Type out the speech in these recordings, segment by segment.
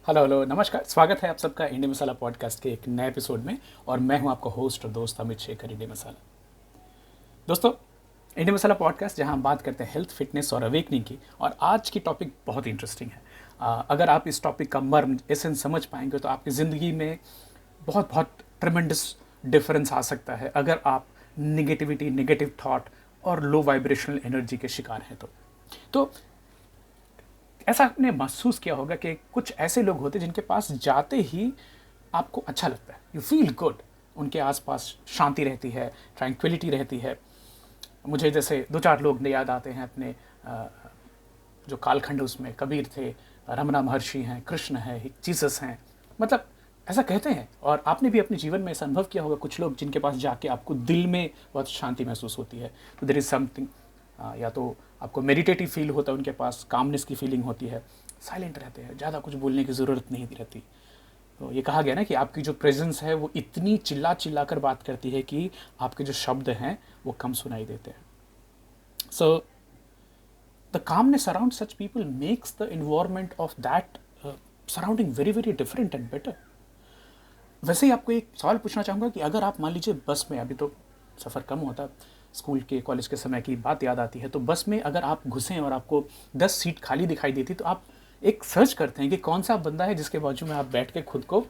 Hello hello नमस्कार, स्वागत है आप सबका इंडिया मसाला पॉडकास्ट के एक नए एपिसोड में। और मैं हूं आपका होस्ट और दोस्त अमित शेखर, इंडिया मसाला। दोस्तों, इंडिया मसाला पॉडकास्ट जहां हम बात करते हैं हेल्थ, फिटनेस और अवेकनिंग की। और आज की टॉपिक बहुत इंटरेस्टिंग है। अगर आप इस टॉपिक का मर्म एसेंस समझ पाएंगे तो आपकी ज़िंदगी में बहुत बहुत ट्रिमेंडस डिफरेंस आ सकता है, अगर आप निगेटिविटी, नेगेटिव थॉट और लो वाइब्रेशनल एनर्जी के शिकार हैं तो ऐसा आपने महसूस किया होगा कि कुछ ऐसे लोग होते हैं जिनके पास जाते ही आपको अच्छा लगता है, यू फील गुड। उनके आसपास शांति रहती है, ट्रैंक्विलिटी रहती है। मुझे जैसे दो चार लोग याद आते हैं अपने जो कालखंड, उसमें कबीर थे, रमना महर्षि हैं, कृष्ण है, जीसस हैं। मतलब ऐसा कहते हैं, और आपने भी अपने जीवन में ऐसा अनुभव किया होगा, कुछ लोग जिनके पास जाके आपको दिल में बहुत शांति महसूस होती है। तो देयर इज़ समथिंग, या तो आपको मेडिटेटिव फील होता है, उनके पास कामनेस की फीलिंग होती है, साइलेंट रहते हैं, ज़्यादा कुछ बोलने की ज़रूरत नहीं रहती। तो ये कहा गया ना कि आपकी जो प्रेजेंस है वो इतनी चिल्ला चिल्ला कर बात करती है कि आपके जो शब्द हैं वो कम सुनाई देते हैं। So the calmness around such people makes the environment of that surrounding very very different and better. वैसे ही आपको एक सवाल पूछना चाहूँगा कि अगर आप मान लीजिए बस में, अभी तो सफ़र कम होता, स्कूल के कॉलेज के समय की बात याद आती है, तो बस में अगर आप घुसें और आपको 10 सीट खाली दिखाई देती तो आप एक सर्च करते हैं कि कौन सा बंदा है जिसके बाजू में आप बैठ के खुद को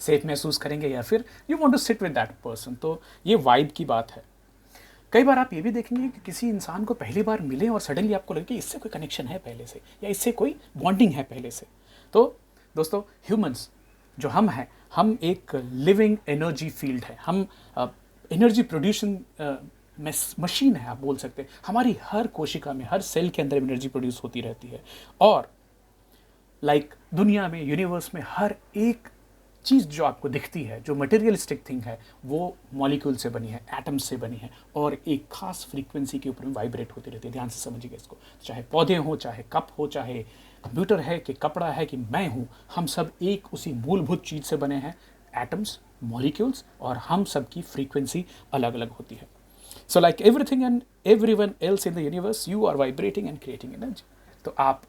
सेफ महसूस करेंगे, या फिर you want to sit with that person. तो ये वाइब की बात है। कई बार आप ये भी देखेंगे कि किसी इंसान को पहली बार मिले और सडनली आपको लगे कि इससे कोई कनेक्शन है पहले से, या इससे कोई बॉन्डिंग है पहले से। तो दोस्तों, ह्यूमंस जो हम हैं, हम एक लिविंग एनर्जी फील्ड है। हम एनर्जी प्रोड्यूसिंग मशीन है, आप बोल सकते हैं। हमारी हर कोशिका में, हर सेल के अंदर एनर्जी प्रोड्यूस होती रहती है। और दुनिया में, यूनिवर्स में हर एक चीज़ जो आपको दिखती है, जो मटेरियलिस्टिक थिंग है, वो मॉलिक्यूल से बनी है, एटम्स से बनी है, और एक खास फ्रीक्वेंसी के ऊपर में वाइब्रेट होती रहती है। ध्यान से समझिएगा इसको। चाहे पौधे हों, चाहे कप हो, चाहे कंप्यूटर है, कि कपड़ा है, कि मैं हूँ, हम सब एक उसी मूलभूत चीज़ से बने हैं, एटम्स, मॉलिक्यूल्स, और हम सब की फ्रीक्वेंसी अलग अलग होती है। So like everything and everyone else in the universe, you are vibrating and creating energy. तो आप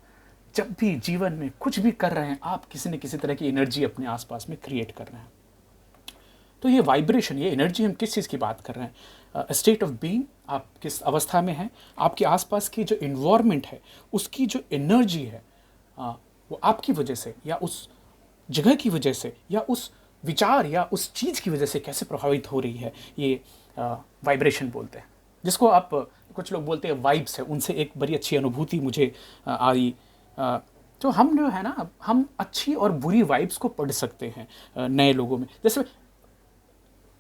जब भी जीवन में कुछ भी कर रहे हैं, आप किसी न किसी तरह की एनर्जी अपने आसपास में क्रिएट कर रहे हैं। तो ये वाइब्रेशन, ये एनर्जी, हम किस चीज़ की बात कर रहे हैं? स्टेट ऑफ बीइंग, आप किस अवस्था में हैं, आपके आसपास की जो इन्वायरमेंट है उसकी जो एनर्जी है, वो आपकी वजह से, या उस जगह की वजह से, या उस विचार या उस चीज़ की वजह से कैसे प्रभावित हो रही है, ये वाइब्रेशन बोलते हैं। जिसको आप, कुछ लोग बोलते हैं वाइब्स है। उनसे एक बड़ी अच्छी अनुभूति मुझे आई। तो हम जो है ना, हम अच्छी और बुरी वाइब्स को पढ़ सकते हैं नए लोगों में। जैसे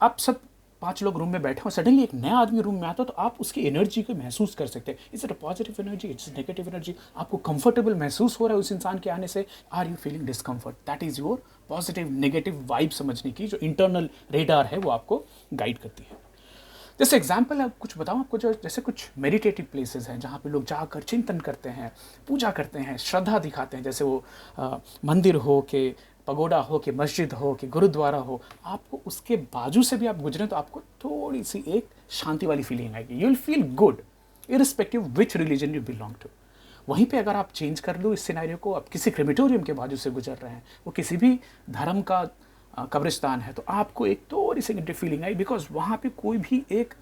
आप सब 5 लोग रूम में बैठे हो, सडनली एक नया आदमी रूम में आता हो, तो आप उसकी एनर्जी को महसूस कर सकते हैं। Is it a positive energy, it's negative energy? आपको कंफर्टेबल महसूस हो रहा है उस इंसान के आने से? Are you feeling discomfort? That is your positive negative vibe समझने की जो इंटरनल रेडार है, वो आपको गाइड करती है। जैसे एग्जाम्पल आप कुछ बताऊँ आपको, जो जैसे कुछ मेडिटेटिव प्लेसेस हैं जहाँ पे लोग जाकर चिंतन करते हैं, पूजा करते हैं, श्रद्धा दिखाते हैं। जैसे वो मंदिर हो, कि पगोडा हो, कि मस्जिद हो, कि गुरुद्वारा हो, आपको उसके बाजू से भी आप गुजरें तो आपको थोड़ी सी एक शांति वाली फीलिंग आएगी। You will feel good irrespective which religion you belong to. वहीं पे अगर आप चेंज कर लो इस सिनेरियो को, आप किसी क्रेमेटोरियम के बाजू से गुजर रहे हैं, वो किसी भी धर्म का कब्रिस्तान है, तो आपको एक थोड़ी सी नेगेटिव फीलिंग आई, बिकॉज वहाँ पे कोई भी एक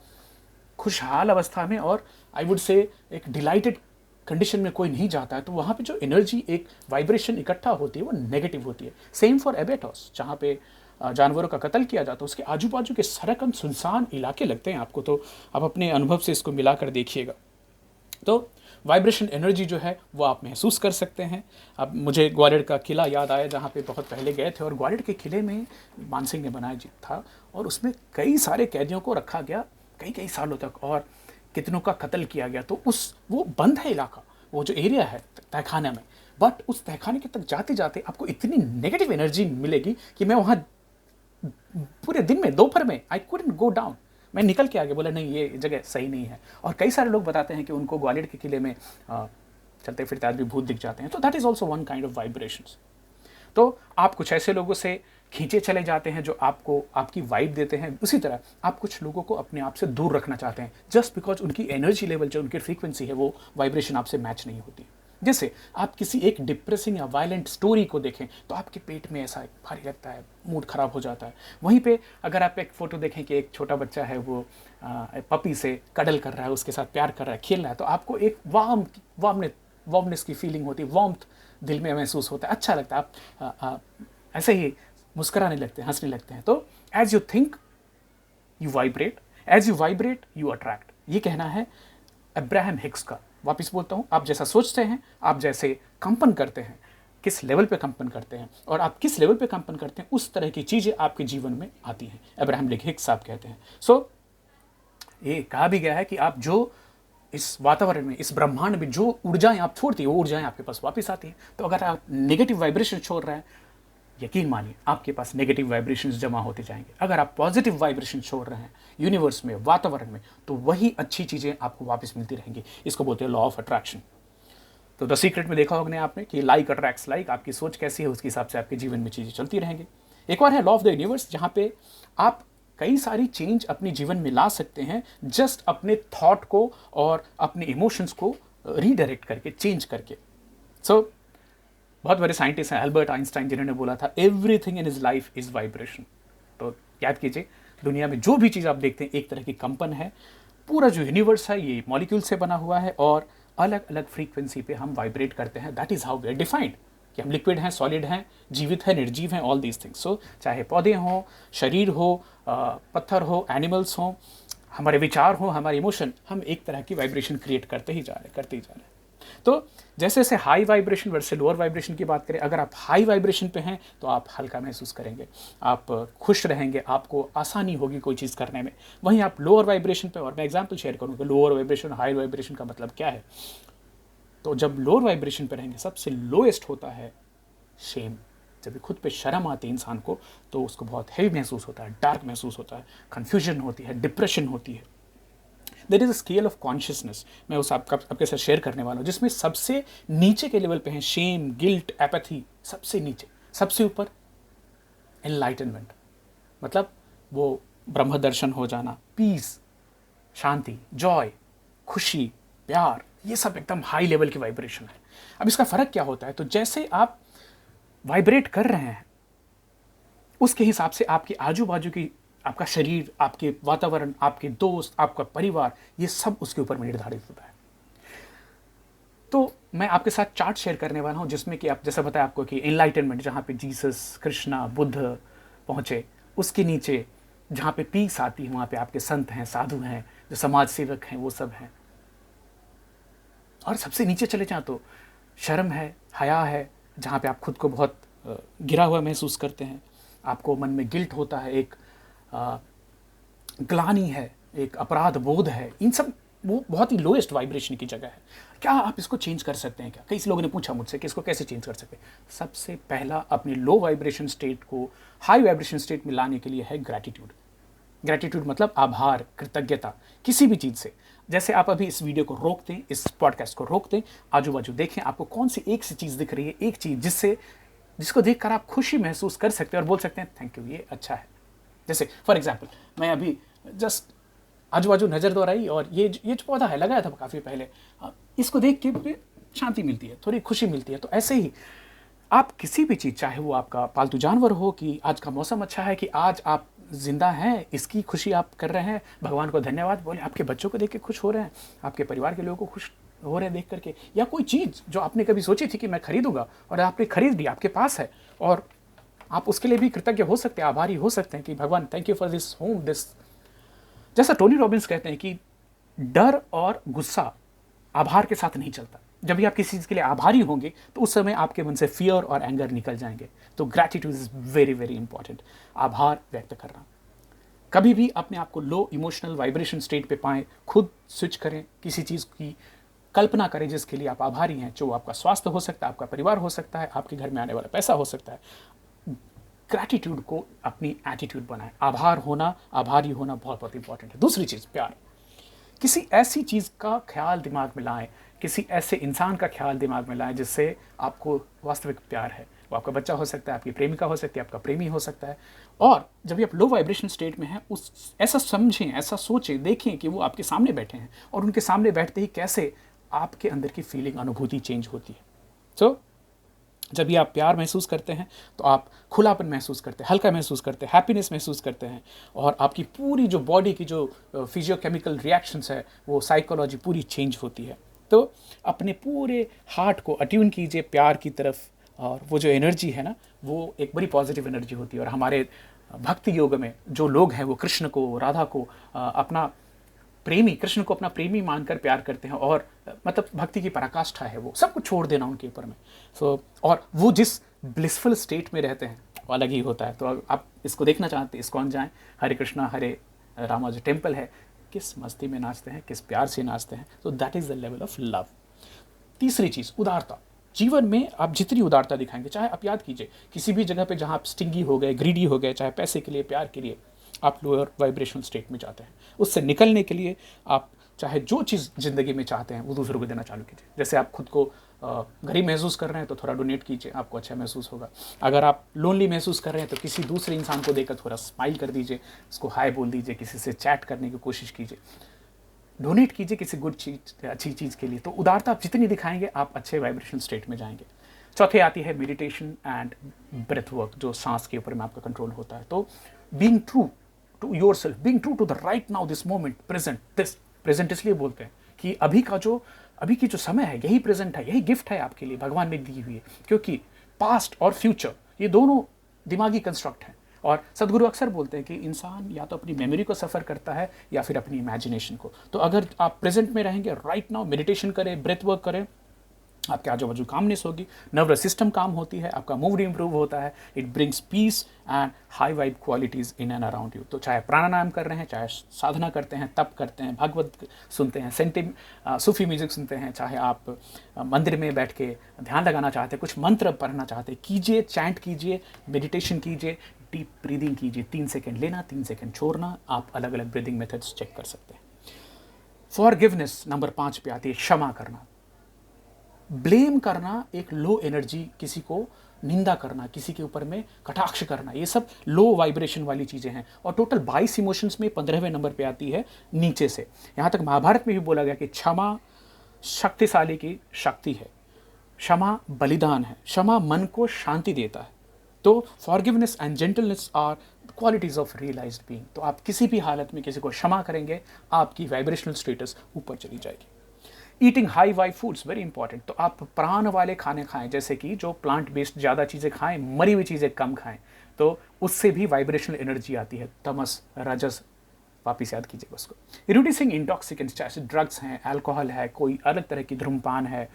खुशहाल अवस्था में, और आई वुड से एक डिलाइटेड कंडीशन में कोई नहीं जाता है। तो वहाँ पे जो एनर्जी, एक वाइब्रेशन इकट्ठा होती है, वो नेगेटिव होती है। सेम फॉर एबेटॉस, जहाँ पे जानवरों का कत्ल किया जाता है, उसके आजू बाजू के सरकम सुनसान इलाके लगते हैं आपको। तो आप अपने अनुभव से इसको मिलाकर देखिएगा। तो वाइब्रेशन एनर्जी जो है वो आप महसूस कर सकते हैं। अब मुझे ग्वालियर का किला याद आया, जहाँ पे बहुत पहले गए थे, और ग्वालियर के किले में मानसिंह ने बनाया था, और उसमें कई सारे कैदियों को रखा गया कई कई सालों तक, और कितनों का कत्ल किया गया। तो वो बंद है इलाका, वो जो एरिया है तहखाना में, बट उस तहखाने के तक जाते जाते आपको इतनी नेगेटिव एनर्जी मिलेगी कि मैं वहाँ पूरे दिन में, दोपहर में, आई कुडंट गो डाउन। मैं निकल के आगे बोला, नहीं, ये जगह सही नहीं है। और कई सारे लोग बताते हैं कि उनको ग्वालियर के किले में चलते फिरते आदमी भूत दिख जाते हैं। तो that is also one kind of vibrations. तो आप कुछ ऐसे लोगों से खींचे चले जाते हैं जो आपको आपकी वाइब देते हैं। उसी तरह आप कुछ लोगों को अपने आप से दूर रखना चाहते हैं, जस्ट बिकॉज उनकी एनर्जी लेवल, जो उनकी फ्रीक्वेंसी है, वो वाइब्रेशन आपसे मैच नहीं होती। जैसे आप किसी एक डिप्रेसिंग या वायलेंट स्टोरी को देखें तो आपके पेट में ऐसा भारी लगता है, मूड खराब हो जाता है। वहीं पे अगर आप एक फ़ोटो देखें कि एक छोटा बच्चा है, वो पपी से कडल कर रहा है, उसके साथ प्यार कर रहा है, खेल रहा है, तो आपको एक वार्मनेस की फीलिंग होती है, वार्मथ दिल में महसूस होता है, अच्छा लगता है, आप ऐसे ही मुस्कुराने लगते हैं, हंसने लगते हैं। तो as you think you vibrate, as you vibrate you attract, ये कहना है अब्राहम हिक्स का। वापिस बोलता हूँ, आप जैसा सोचते हैं, आप जैसे कंपन करते हैं, किस लेवल पे कंपन करते हैं और आप किस लेवल पे कंपन करते हैं, उस तरह की चीज़ें आपके जीवन में आती हैं। अब्राहम हिक्स साहब कहते हैं। सो ये कहा भी गया है कि आप जो इस वातावरण में, इस ब्रह्मांड में जो ऊर्जाएं आप छोड़ती है, वो ऊर्जाएं आपके पास वापस आती हैं। तो अगर आप नेगेटिव वाइब्रेशन छोड़ रहे हैं, यकीन मानिए आपके पास नेगेटिव वाइब्रेशंस जमा होते जाएंगे। अगर आप पॉजिटिव वाइब्रेशन छोड़ रहे हैं यूनिवर्स में, वातावरण में, तो वही अच्छी चीज़ें आपको वापस मिलती रहेंगी। इसको बोलते हैं लॉ ऑफ अट्रैक्शन। तो द सीक्रेट में देखा होगा आपने कि लाइक अट्रैक्ट्स लाइक, आपकी सोच कैसी है उसके हिसाब से आपके जीवन में चीज़ें चलती रहेंगी। एक और है लॉ ऑफ द यूनिवर्स, जहाँ पे आप कई सारी चेंज अपने जीवन में ला सकते हैं, जस्ट अपने थॉट को और अपने इमोशंस को रीडायरेक्ट करके, चेंज करके। सो बहुत बड़े साइंटिस्ट हैं अल्बर्ट आइंस्टाइन, जिन्होंने बोला था everything in his life is vibration. तो याद कीजिए, दुनिया में जो भी चीज़ आप देखते हैं एक तरह की कंपन है। पूरा जो यूनिवर्स है ये मॉलिक्यूल से बना हुआ है और अलग अलग फ्रीक्वेंसी पे हम वाइब्रेट करते हैं। That is how we are defined, कि हम लिक्विड हैं, सॉलिड हैं, जीवित हैं, निर्जीव हैं, ऑल दीज थिंग्स। सो चाहे पौधे हों, शरीर हो, पत्थर हो, एनिमल्स हों, हमारे विचार हो, हमारे इमोशन, हम एक तरह की वाइब्रेशन क्रिएट करते ही जा रहे हैं। तो जैसे जैसे high vibration versus lower vibration की बात करें, अगर आप हाई वाइब्रेशन पे हैं तो आप हल्का महसूस करेंगे, आप खुश रहेंगे, आपको आसानी होगी कोई चीज़ करने में। वहीं आप लोअर वाइब्रेशन पे, और मैं एग्जांपल शेयर करूँगा लोअर वाइब्रेशन हाई वाइब्रेशन का मतलब क्या है। तो जब लोअर वाइब्रेशन पे रहेंगे, सबसे लोएस्ट होता है शेम। जब भी खुद पे शर्म आती है इंसान को, तो उसको बहुत हेवी महसूस होता है, डार्क महसूस होता है, कन्फ्यूजन होती है, डिप्रेशन होती है। There is a scale of consciousness, मैं उस आपके साथ शेयर करने वाला हूँ, जिसमें सबसे नीचे के लेवल पे है शेम, गिल्ट, एपैथी, सबसे नीचे। सबसे ऊपर एनलाइटनमेंट, मतलब वो ब्रह्म दर्शन हो जाना, पीस, शांति, जॉय, खुशी, प्यार, ये सब एकदम हाई लेवल की वाइब्रेशन है। अब इसका फ़र्क क्या होता है, तो जैसे आप वाइब्रेट कर रहे हैं उसके हिसाब से आपके आजू बाजू की, आपका शरीर, आपके वातावरण, आपके दोस्त, आपका परिवार, ये सब उसके ऊपर निर्धारित होता है। तो मैं आपके साथ चार्ट शेयर करने वाला हूँ, जिसमें कि आप जैसा बताया आपको कि एनलाइटनमेंट, जहाँ पे जीसस, कृष्णा, बुद्ध पहुँचे, उसके नीचे जहाँ पे पीस आती है, वहाँ पे आपके संत हैं, साधु हैं, जो समाज सेवक हैं, वो सब हैं। और सबसे नीचे चले जाएं तो शर्म है, हया है, जहाँ पे आप खुद को बहुत गिरा हुआ महसूस करते हैं, आपको मन में गिल्ट होता है, एक ग्लानि है, एक अपराध बोध है। इन सब वो बहुत ही लोएस्ट वाइब्रेशन की जगह है। क्या आप इसको चेंज कर सकते हैं क्या? कई लोगों ने पूछा मुझसे कि इसको कैसे चेंज कर सकते हैं। सबसे पहला अपने लो वाइब्रेशन स्टेट को हाई वाइब्रेशन स्टेट में लाने के लिए है ग्रैटिट्यूड। ग्रैटिट्यूड मतलब आभार, कृतज्ञता किसी भी चीज़ से। जैसे आप अभी इस वीडियो को रोक दें, इस पॉडकास्ट को रोक दें, आजू बाजू देखें, आपको कौन सी एक सी चीज़ दिख रही है, एक चीज़ जिसको देखकर आप खुशी महसूस कर सकते हैं और बोल सकते हैं थैंक यू, ये अच्छा है। जैसे फॉर एग्जांपल, मैं अभी जस्ट आजू बाजू नज़र दौड़ाई और ये जो पौधा है, लगाया था काफ़ी पहले, इसको देख के शांति मिलती है, थोड़ी खुशी मिलती है। तो ऐसे ही आप किसी भी चीज़, चाहे वो आपका पालतू जानवर हो, कि आज का मौसम अच्छा है, कि आज आप जिंदा हैं, इसकी खुशी आप कर रहे हैं, भगवान को धन्यवाद बोले, आपके बच्चों को देख के खुश हो रहे हैं, आपके परिवार के लोगों को खुश हो रहे हैं देख करके, या कोई चीज़ जो आपने कभी सोची थी कि मैं खरीदूंगा और आपने खरीद ली, आपके पास है, और आप उसके लिए भी कृतज्ञ हो सकते हैं, आभारी हो सकते हैं कि भगवान thank you for this home, this. जैसा टोनी रॉबिन्स कहते हैं कि डर और गुस्सा आभार के साथ नहीं चलता। जब भी आप किसी चीज़ के लिए आभारी होंगे तो उस समय आपके मन से फियर और एंगर निकल जाएंगे। तो gratitude is very very important, आभार व्यक्त करना। कभी भी अपने आप को लो इमोशनल वाइब्रेशन स्टेट पे पाएं, खुद स्विच करें, किसी चीज़ की कल्पना करें जिसके लिए आप आभारी हैं, जो आपका स्वास्थ्य हो सकता है, आपका परिवार हो सकता है, आपके घर में आने वाला पैसा हो सकता है। ग्रैटिट्यूड को अपनी एटीट्यूड बनाएं। आभार होना, आभारी होना बहुत बहुत इंपॉर्टेंट है। दूसरी चीज़, प्यार। किसी ऐसी चीज़ का ख्याल दिमाग में लाएं, किसी ऐसे इंसान का ख्याल दिमाग में लाएं जिससे आपको वास्तविक प्यार है। वो आपका बच्चा हो सकता है, आपकी प्रेमिका हो सकती है, आपका प्रेमी हो सकता है। और जब भी आप लो वाइब्रेशन स्टेट में हैं, ऐसा समझें, ऐसा सोचें, देखें कि वो आपके सामने बैठे हैं और उनके सामने बैठते ही कैसे आपके अंदर की फीलिंग, अनुभूति चेंज होती है। सो जब भी आप प्यार महसूस करते हैं तो आप खुलापन महसूस करते हैं, हल्का महसूस करते हैं, हैप्पीनेस महसूस करते हैं, और आपकी पूरी जो बॉडी की जो फिजियोकेमिकल रिएक्शंस है, वो साइकोलॉजी पूरी चेंज होती है। तो अपने पूरे हार्ट को अट्यून कीजिए प्यार की तरफ, और वो जो एनर्जी है ना, वो एक बड़ी पॉजिटिव एनर्जी होती है। और हमारे भक्ति योग में जो लोग हैं वो कृष्ण को, राधा को अपना प्रेमी, कृष्ण को अपना प्रेमी मानकर प्यार करते हैं, और मतलब भक्ति की पराकाष्ठा है वो, सब कुछ छोड़ देना उनके ऊपर में। और वो जिस ब्लिसफुल स्टेट में रहते हैं वो अलग ही होता है। तो आप इसको देखना चाहते हैं, इस्कॉन जाएं, हरे कृष्णा हरे रामा जो टेम्पल है, किस मस्ती में नाचते हैं, किस प्यार से नाचते हैं। तो that is the level of love. तीसरी चीज़, उदारता। जीवन में आप जितनी उदारता दिखाएंगे, चाहे आप याद कीजिए किसी भी जगह पे जहाँ आप स्टिंगी हो गए, ग्रीडी हो गए, चाहे पैसे के लिए, प्यार के लिए, आप लोअर वाइब्रेशनल स्टेट में जाते हैं। उससे निकलने के लिए आप चाहे जो चीज़ ज़िंदगी में चाहते हैं वो दूसरों को देना चालू कीजिए। जैसे आप खुद को गरीब महसूस कर रहे हैं तो थोड़ा डोनेट कीजिए, आपको अच्छा महसूस होगा। अगर आप लोनली महसूस कर रहे हैं तो किसी दूसरे इंसान को देखकर थोड़ा स्माइल कर दीजिए, उसको हाय बोल दीजिए, किसी से चैट करने की कोशिश कीजिए, डोनेट कीजिए किसी गुड चीज़, अच्छी चीज़ के लिए। तो उदारता आप जितनी दिखाएंगे आप अच्छे वाइब्रेशनल स्टेट में जाएंगे। चौथे आती है मेडिटेशन एंड ब्रेथ वर्क, जो सांस के ऊपर में आपका कंट्रोल होता है। तो being true to your self, being true to the right now, this moment, present. This present इसलिए बोलते हैं कि अभी की जो समय है यही प्रेजेंट है, यही गिफ्ट है आपके लिए भगवान ने दी हुई है। क्योंकि पास्ट और फ्यूचर ये दोनों दिमागी कंस्ट्रक्ट हैं, और सदगुरु अक्सर बोलते हैं कि इंसान या तो अपनी मेमोरी को सफ़र करता है या फिर अपनी इमेजिनेशन को। तो अगर आप प्रेजेंट में रहेंगे, राइट नाउ मेडिटेशन करें, ब्रेथ वर्क करें, आपके आजू बाजू कामनेस होगी, नर्वस सिस्टम काम होती है, आपका मूड इंप्रूव होता है, it brings peace and high vibe qualities in and around you. तो चाहे प्राणायाम कर रहे हैं, चाहे साधना करते हैं, तप करते हैं, भागवत सुनते हैं, सूफी म्यूजिक सुनते हैं, चाहे आप मंदिर में बैठ के ध्यान लगाना चाहते हैं, कुछ मंत्र पढ़ना चाहते हैं, कीजिए, चैंट कीजिए, मेडिटेशन कीजिए, डीप ब्रीदिंग कीजिए, 3 सेकेंड लेना, 3 सेकेंड छोड़ना। आप अलग अलग ब्रीदिंग मेथड्स चेक कर सकते हैं। फॉरगिवनेस नंबर 5 पे आती है, क्षमा करना। ब्लेम करना एक लो एनर्जी, किसी को निंदा करना, किसी के ऊपर में कटाक्ष करना, ये सब लो वाइब्रेशन वाली चीज़ें हैं। और टोटल 22 इमोशंस में 15वें नंबर पे आती है नीचे से। यहाँ तक महाभारत में भी बोला गया कि क्षमा शक्तिशाली की शक्ति है, क्षमा बलिदान है, क्षमा मन को शांति देता है। तो forgiveness and gentleness are qualities of realised being. तो आप किसी भी हालत में किसी को क्षमा करेंगे, आपकी वाइब्रेशनल स्टेटस ऊपर चली जाएगी। Eating high vibe foods very important. तो आप प्राण वाले खाने खाएं, जैसे कि जो प्लांट बेस्ड ज़्यादा चीज़ें खाएं, मरी हुई चीज़ें कम खाएं, तो उससे भी वाइब्रेशनल एनर्जी आती है। तमस, रजस, वापिस याद कीजिएगा उसको। रिड्यूसिंग इंटॉक्सिकेंट्स, चाहे ड्रग्स हैं, अल्कोहल है, कोई अलग तरह की धूम्रपान है,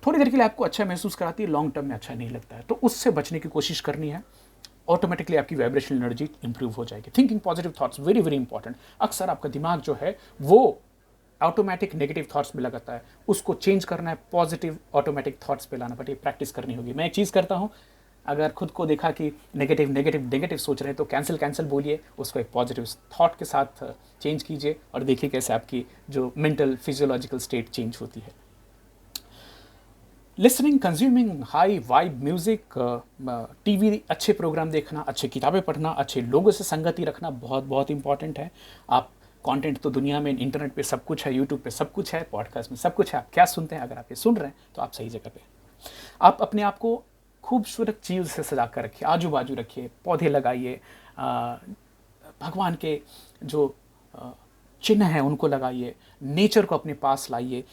थोड़ी देर के लिए आपको अच्छा महसूस कराती है, लॉन्ग टर्म में अच्छा नहीं लगता है, तो उससे बचने की कोशिश करनी है। ऑटोमेटिकली आपकी वाइब्रेशनल एनर्जी इंप्रूव हो जाएगी। Thinking positive thoughts very very important. अक्सर आपका दिमाग जो है वो ऑटोमेटिक नेगेटिव थॉट्स में लगाता है, उसको चेंज करना है, पॉजिटिव ऑटोमेटिक थॉट्स पे लाना पड़ेगा, प्रैक्टिस करनी होगी। मैं एक चीज़ करता हूँ, अगर खुद को देखा कि नेगेटिव सोच रहे हैं तो कैंसिल बोलिए, उसको एक पॉजिटिव थॉट के साथ चेंज कीजिए, और देखिए कैसे आपकी जो मेंटल फिजियोलॉजिकल स्टेट चेंज होती है। Listening, consuming high vibe music, TV, अच्छे प्रोग्राम देखना, अच्छी किताबें पढ़ना, अच्छे लोगों से संगति रखना बहुत बहुत इंपॉर्टेंट है। आप कंटेंट तो दुनिया में इंटरनेट पे सब कुछ है, यूट्यूब पे सब कुछ है, पॉडकास्ट में सब कुछ है, आप क्या सुनते हैं, अगर आप ये सुन रहे हैं तो आप सही जगह पे। आप अपने आप को खूबसूरत चीज़ से सजा कर रखिए, आजू बाजू रखिए, पौधे लगाइए, भगवान के जो चिन्ह हैं उनको लगाइए, नेचर को अपने पास लाइए,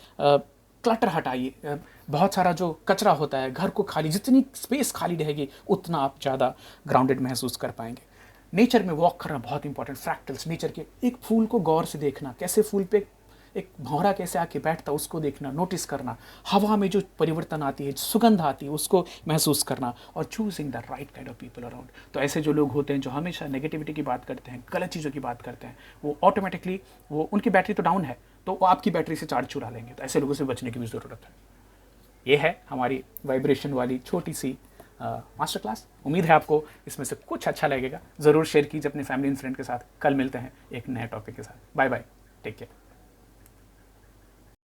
क्लटर हटाइए। बहुत सारा जो कचरा होता है, घर को खाली, जितनी स्पेस खाली रहेगी उतना आप ज़्यादा ग्राउंडेड महसूस कर पाएंगे। नेचर में वॉक करना बहुत इंपॉर्टेंट। फ्रैक्टल्स, नेचर के एक फूल को गौर से देखना, कैसे फूल पे एक भंवरा कैसे आके बैठता, उसको देखना, नोटिस करना, हवा में जो परिवर्तन आती है, सुगंध आती है, उसको महसूस करना, और choosing the right kind of people around. तो ऐसे जो लोग होते हैं जो हमेशा नेगेटिविटी की बात करते हैं, गलत चीज़ों की बात करते हैं, वो ऑटोमेटिकली वो उनकी बैटरी तो डाउन है, तो वो आपकी बैटरी से चार्ज चुरा लेंगे। तो ऐसे लोगों से बचने की भी ज़रूरत है। ये है हमारी वाइब्रेशन वाली छोटी सी मास्टर क्लास। उम्मीद है आपको इसमें से कुछ अच्छा लगेगा। ज़रूर शेयर कीजिए अपने फैमिली एंड फ्रेंड के साथ। कल मिलते हैं एक नए टॉपिक के साथ। Bye bye, take care.